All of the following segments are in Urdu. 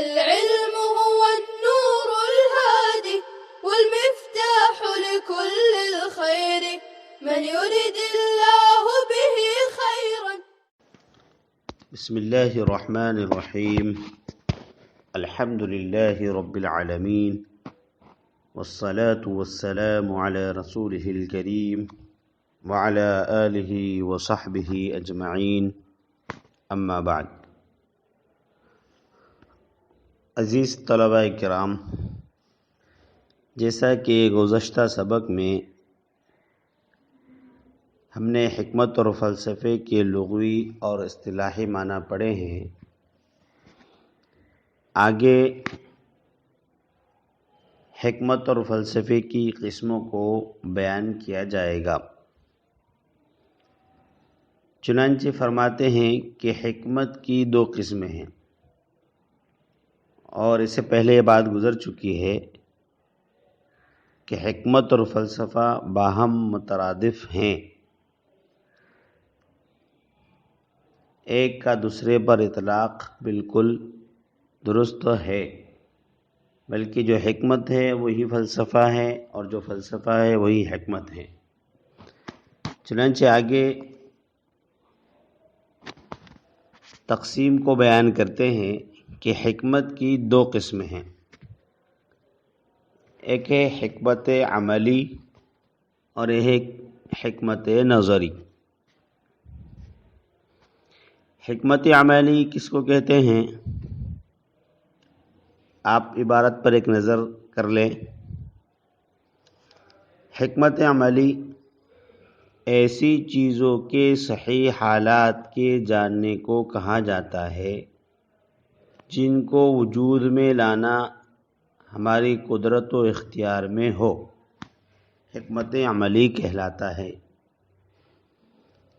العلم هو النور الهادي والمفتاح لكل الخير من يرد الله به خيرا. بسم الله الرحمن الرحيم. الحمد لله رب العالمين والصلاة والسلام على رسوله الكريم وعلى آله وصحبه أجمعين. اما بعد. عزیز طلباء کرام، جیسا کہ گزشتہ سبق میں ہم نے حکمت اور فلسفے کے لغوی اور اصطلاحی معنی پڑھے ہیں، آگے حکمت اور فلسفے کی قسموں کو بیان کیا جائے گا۔ چنانچہ فرماتے ہیں کہ حکمت کی دو قسمیں ہیں، اور اس سے پہلے یہ بات گزر چکی ہے کہ حکمت اور فلسفہ باہم مترادف ہیں، ایک کا دوسرے پر اطلاق بالکل درست ہے، بلکہ جو حکمت ہے وہی فلسفہ ہے اور جو فلسفہ ہے وہی حکمت ہے۔ چنانچہ آگے تقسیم کو بیان کرتے ہیں کہ حکمت کی دو قسمیں ہیں، ایک ہے حکمت عملی اور ایک حکمت نظری۔ حکمت عملی کس کو کہتے ہیں؟ آپ عبارت پر ایک نظر کر لیں۔ حکمت عملی ایسی چیزوں کے صحیح حالات کے جاننے کو کہا جاتا ہے جن کو وجود میں لانا ہماری قدرت و اختیار میں ہو، حکمت عملی کہلاتا ہے۔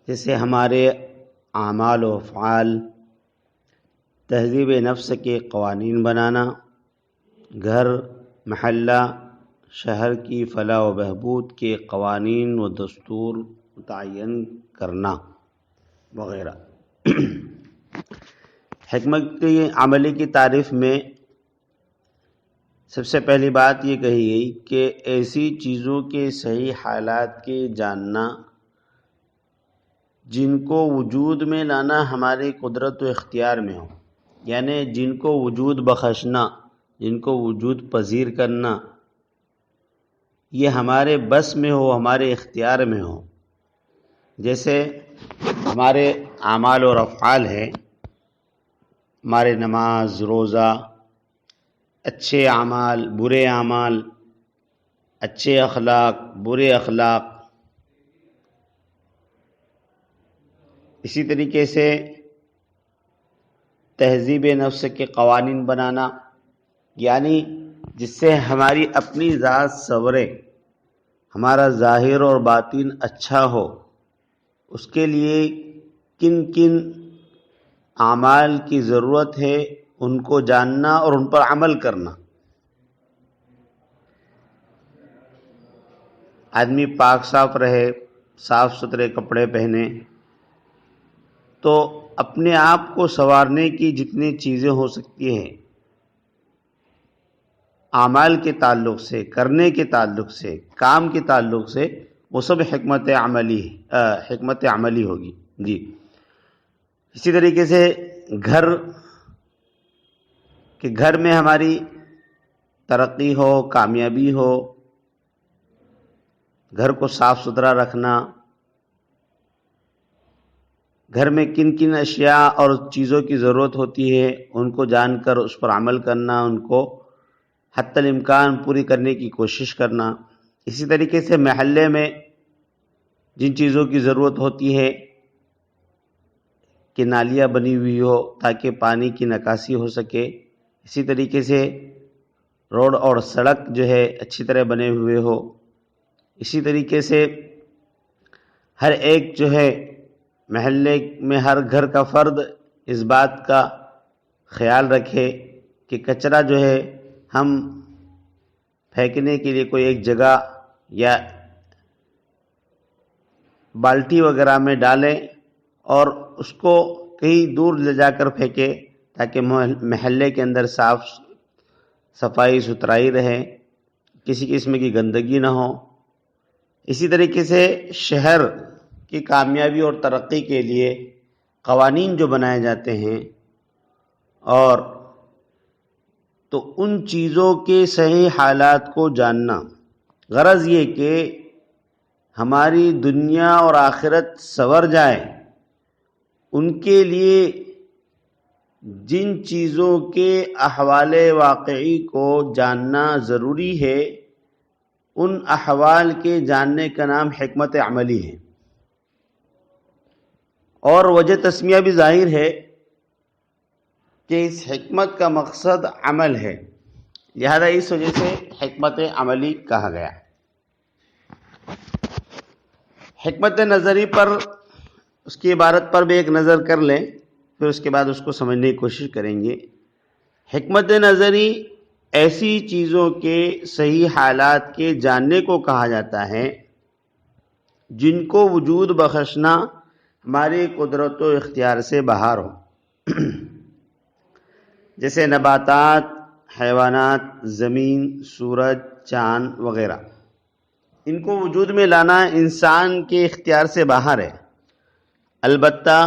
جیسے ہمارے اعمال و افعال، تہذیب نفس کے قوانین بنانا، گھر، محلہ، شہر کی فلاح و بہبود کے قوانین و دستور متعین کرنا وغیرہ۔ حکمت عملی کی تعریف میں سب سے پہلی بات یہ کہی گئی کہ ایسی چیزوں کے صحیح حالات کے جاننا جن کو وجود میں لانا ہماری قدرت و اختیار میں ہو، یعنی جن کو وجود بخشنا، جن کو وجود پذیر کرنا یہ ہمارے بس میں ہو، ہمارے اختیار میں ہو۔ جیسے ہمارے اعمال اور افعال ہے، ہمارے نماز، روزہ، اچھے اعمال، برے اعمال، اچھے اخلاق، برے اخلاق، اسی طریقے سے تہذیب نفس کے قوانین بنانا، یعنی جس سے ہماری اپنی ذات سنورے، ہمارا ظاہر اور باطن اچھا ہو، اس کے لیے کن کن اعمال کی ضرورت ہے ان کو جاننا اور ان پر عمل کرنا۔ آدمی پاک صاف رہے، صاف ستھرے کپڑے پہنے، تو اپنے آپ کو سنوارنے کی جتنی چیزیں ہو سکتی ہیں اعمال کے تعلق سے، کرنے کے تعلق سے، کام کے تعلق سے، وہ سب حکمت عملی ہوگی۔ جی اسی طریقے سے گھر میں ہماری ترقی ہو، کامیابی ہو، گھر کو صاف ستھرا رکھنا، گھر میں کن کن اشیاء اور چیزوں کی ضرورت ہوتی ہے ان کو جان کر اس پر عمل کرنا، ان کو حتی الامکان پوری کرنے کی کوشش کرنا۔ اسی طریقے سے محلے میں جن چیزوں کی ضرورت ہوتی ہے کہ نالیاں بنی ہوئی ہو تاکہ پانی کی نکاسی ہو سکے، اسی طریقے سے روڈ اور سڑک جو ہے اچھی طرح بنے ہوئے ہو، اسی طریقے سے ہر ایک جو ہے محلے میں ہر گھر کا فرد اس بات کا خیال رکھے کہ کچرا جو ہے ہم پھینکنے کے لیے کوئی ایک جگہ یا بالٹی وغیرہ میں ڈالیں اور اس کو کہیں دور لے جا کر پھینکے تاکہ محلے کے اندر صاف صفائی ستھرائی رہے، کسی قسم کی گندگی نہ ہو۔ اسی طریقے سے شہر کی کامیابی اور ترقی کے لیے قوانین جو بنائے جاتے ہیں، اور تو ان چیزوں کے صحیح حالات کو جاننا، غرض یہ کہ ہماری دنیا اور آخرت سنور جائے، ان کے لیے جن چیزوں کے احوال واقعی کو جاننا ضروری ہے، ان احوال کے جاننے کا نام حکمت عملی ہے۔ اور وجہ تسمیہ بھی ظاہر ہے کہ اس حکمت کا مقصد عمل ہے، لہذا اس وجہ سے حکمت عملی کہا گیا۔ حکمت نظری پر، اس کی عبارت پر بھی ایک نظر کر لیں، پھر اس کے بعد اس کو سمجھنے کی کوشش کریں گے۔ حکمت نظری ایسی چیزوں کے صحیح حالات کے جاننے کو کہا جاتا ہے جن کو وجود بخشنا ہماری قدرت و اختیار سے باہر ہو، جیسے نباتات، حیوانات، زمین، سورج، چاند وغیرہ۔ ان کو وجود میں لانا انسان کے اختیار سے باہر ہے، البتہ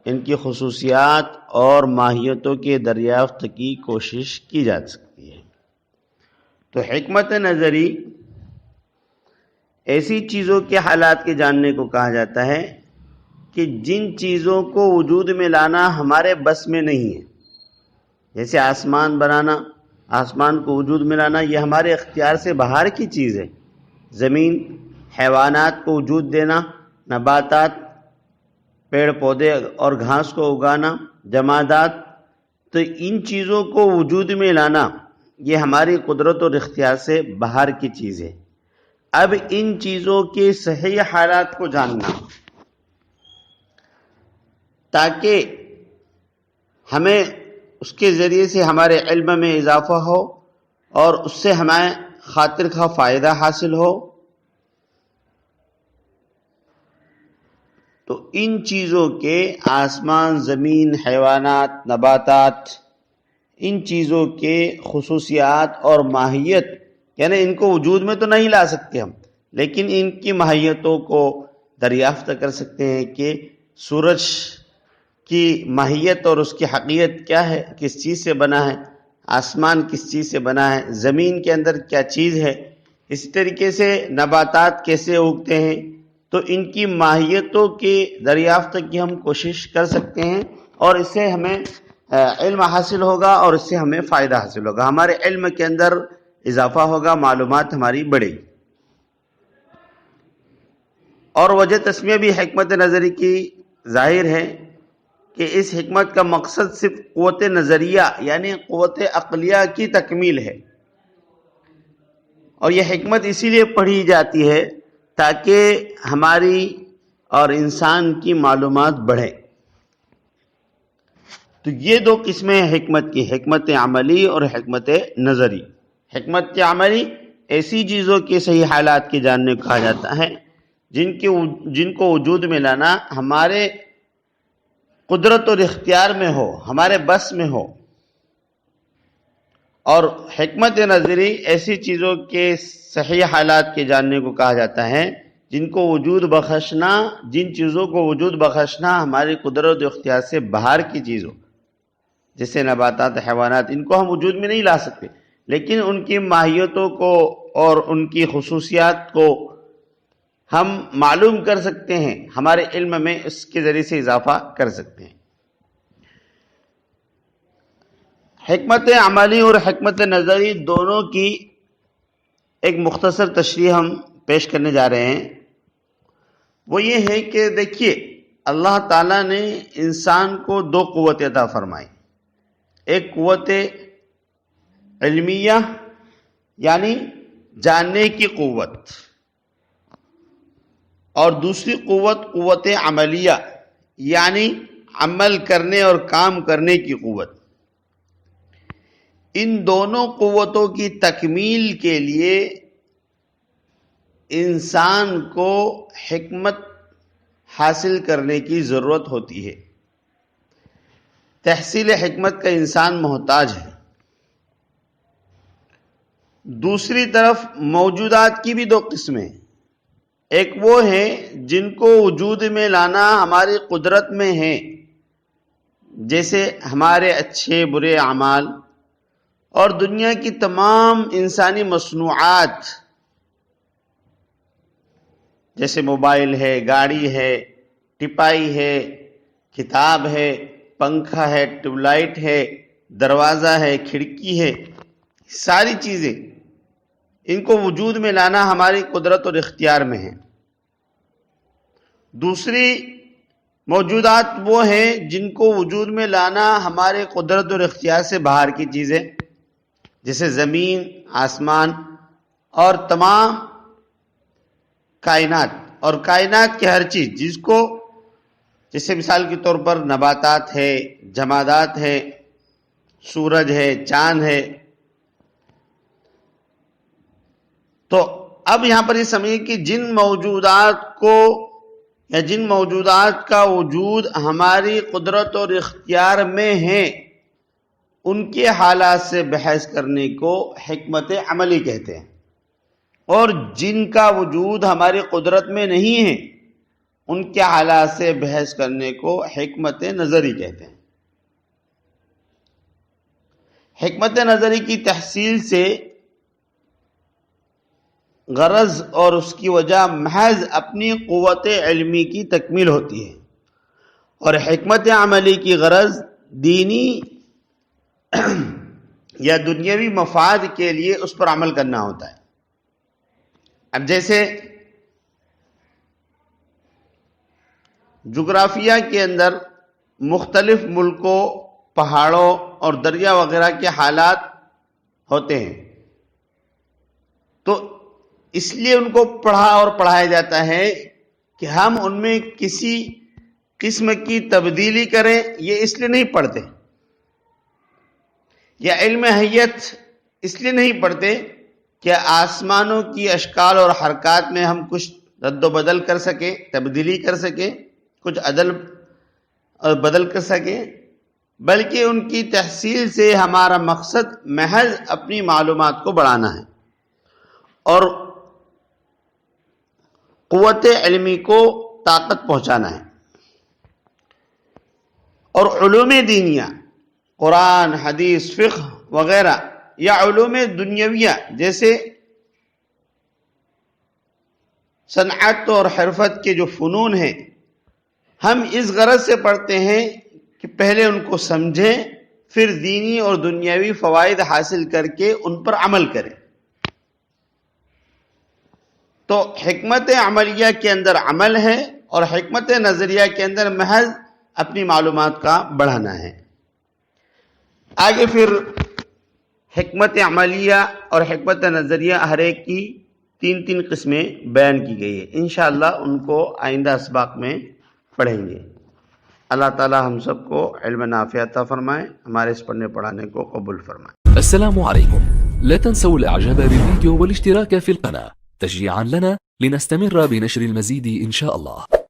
ان کی خصوصیات اور ماہیتوں کے دریافت کی کوشش کی جا سکتی ہے۔ تو حکمت نظری ایسی چیزوں کے حالات کے جاننے کو کہا جاتا ہے کہ جن چیزوں کو وجود میں لانا ہمارے بس میں نہیں ہے، جیسے آسمان بنانا، آسمان کو وجود میں لانا یہ ہمارے اختیار سے باہر کی چیز ہے۔ زمین، حیوانات کو وجود دینا، نباتات، پیڑ پودے اور گھاس کو اگانا، جمادات، تو ان چیزوں کو وجود میں لانا یہ ہماری قدرت اور اختیار سے باہر کی چیز ہے۔ اب ان چیزوں کے صحیح حالات کو جاننا تاکہ ہمیں اس کے ذریعے سے ہمارے علم میں اضافہ ہو اور اس سے ہمیں خاطر خواہ فائدہ حاصل ہو، تو ان چیزوں کے آسمان، زمین، حیوانات، نباتات، ان چیزوں کے خصوصیات اور ماہیت، یعنی ان کو وجود میں تو نہیں لا سکتے ہم، لیکن ان کی ماہیتوں کو دریافت کر سکتے ہیں کہ سورج کی ماہیت اور اس کی حقیقت کیا ہے، کس چیز سے بنا ہے، آسمان کس چیز سے بنا ہے، زمین کے اندر کیا چیز ہے، اسی طریقے سے نباتات کیسے اگتے ہیں، تو ان کی ماہیتوں کی دریافت کی ہم کوشش کر سکتے ہیں، اور اس سے ہمیں علم حاصل ہوگا اور اس سے ہمیں فائدہ حاصل ہوگا، ہمارے علم کے اندر اضافہ ہوگا، معلومات ہماری بڑھے گی۔ اور وجہ تسمیہ بھی حکمت نظری کی ظاہر ہے کہ اس حکمت کا مقصد صرف قوت نظریہ یعنی قوت عقلیہ کی تکمیل ہے، اور یہ حکمت اسی لیے پڑھی جاتی ہے تاکہ ہماری اور انسان کی معلومات بڑھے۔ تو یہ دو قسمیں ہیں حکمت کی، حکمت عملی اور حکمت نظری۔ حکمت عملی ایسی چیزوں کے صحیح حالات کے جاننے کو کہا جاتا ہے جن کو وجود میں لانا ہمارے قدرت اور اختیار میں ہو، ہمارے بس میں ہو، اور حکمت نظری ایسی چیزوں کے صحیح حالات کے جاننے کو کہا جاتا ہے جن چیزوں کو وجود بخشنا ہماری قدرت و اختیار سے باہر کی چیز ہو، جیسے نباتات، حیوانات، ان کو ہم وجود میں نہیں لا سکتے، لیکن ان کی ماہیتوں کو اور ان کی خصوصیات کو ہم معلوم کر سکتے ہیں، ہمارے علم میں اس کے ذریعے سے اضافہ کر سکتے ہیں۔ حکمت عملی اور حکمت نظری دونوں کی ایک مختصر تشریح ہم پیش کرنے جا رہے ہیں۔ وہ یہ ہے کہ دیکھیے، اللہ تعالیٰ نے انسان کو دو قوتیں عطا فرمائی، ایک قوت علمیہ یعنی جاننے کی قوت، اور دوسری قوت عملیہ یعنی عمل کرنے اور کام کرنے کی قوت۔ ان دونوں قوتوں کی تکمیل کے لیے انسان کو حکمت حاصل کرنے کی ضرورت ہوتی ہے۔ تحصیل حکمت کا انسان محتاج ہے. دوسری طرف موجودات کی بھی دو قسمیں ہیں. ایک وہ ہیں جن کو وجود میں لانا ہماری قدرت میں ہے، جیسے ہمارے اچھے برے اعمال اور دنیا کی تمام انسانی مصنوعات، جیسے موبائل ہے، گاڑی ہے، ٹپائی ہے، کتاب ہے، پنکھا ہے، ٹیوب لائٹ ہے، دروازہ ہے، کھڑکی ہے، ساری چیزیں ان کو وجود میں لانا ہماری قدرت اور اختیار میں ہے. دوسری موجودات وہ ہیں جن کو وجود میں لانا ہمارے قدرت اور اختیار سے باہر کی چیزیں، جیسے زمین، آسمان اور تمام کائنات، اور کائنات کی ہر چیز جس کو، جیسے مثال کے طور پر نباتات ہے، جمادات ہے، سورج ہے، چاند ہے. تو اب یہاں پر یہ سمجھیں کہ جن موجودات کو یا جن موجودات کا وجود ہماری قدرت اور اختیار میں ہے، ان کے حالات سے بحث کرنے کو حکمت عملی کہتے ہیں، اور جن کا وجود ہماری قدرت میں نہیں ہے ان کے حالات سے بحث کرنے کو حکمت نظری کہتے ہیں. حکمت نظری کی تحصیل سے غرض اور اس کی وجہ محض اپنی قوت علمی کی تکمیل ہوتی ہے، اور حکمت عملی کی غرض دینی یا دنیاوی مفاد کے لیے اس پر عمل کرنا ہوتا ہے. اب جیسے جغرافیہ کے اندر مختلف ملکوں، پہاڑوں اور دریا وغیرہ کے حالات ہوتے ہیں، تو اس لیے ان کو پڑھا اور پڑھایا جاتا ہے کہ ہم ان میں کسی قسم کی تبدیلی کریں. یہ اس لیے نہیں پڑھتے، یا علم حیت اس لیے نہیں پڑھتے کہ آسمانوں کی اشکال اور حرکات میں ہم کچھ رد و بدل کر سکیں، تبدیلی کر سکیں، کچھ عدل اور بدل کر سکیں، بلکہ ان کی تحصیل سے ہمارا مقصد محض اپنی معلومات کو بڑھانا ہے اور قوت علمی کو طاقت پہنچانا ہے. اور علوم دینیہ، قرآن، حدیث، فقہ وغیرہ، یا علوم دنیاویہ جیسے صنعت اور حرفت کے جو فنون ہیں، ہم اس غرض سے پڑھتے ہیں کہ پہلے ان کو سمجھیں، پھر دینی اور دنیاوی فوائد حاصل کر کے ان پر عمل کریں. تو حکمت عملیہ کے اندر عمل ہے اور حکمت نظریہ کے اندر محض اپنی معلومات کا بڑھانا ہے. آگے پھر حکمت عملیہ اور حکمت نظریہ ہر ایک کی 3 قسمیں بیان کی گئی ہے. انشاءاللہ ان کو آئندہ اسباق میں پڑھیں گے. اللہ تعالی ہم سب کو علم نافع عطا فرمائے، ہمارے اس پڑھنے پڑھانے کو قبول فرمائے. السلام عليكم. لا تنسوا الاعجاب بالفيديو والاشتراك في القناة تشجيعا لنا لنستمر بنشر المزيد إن شاء الله.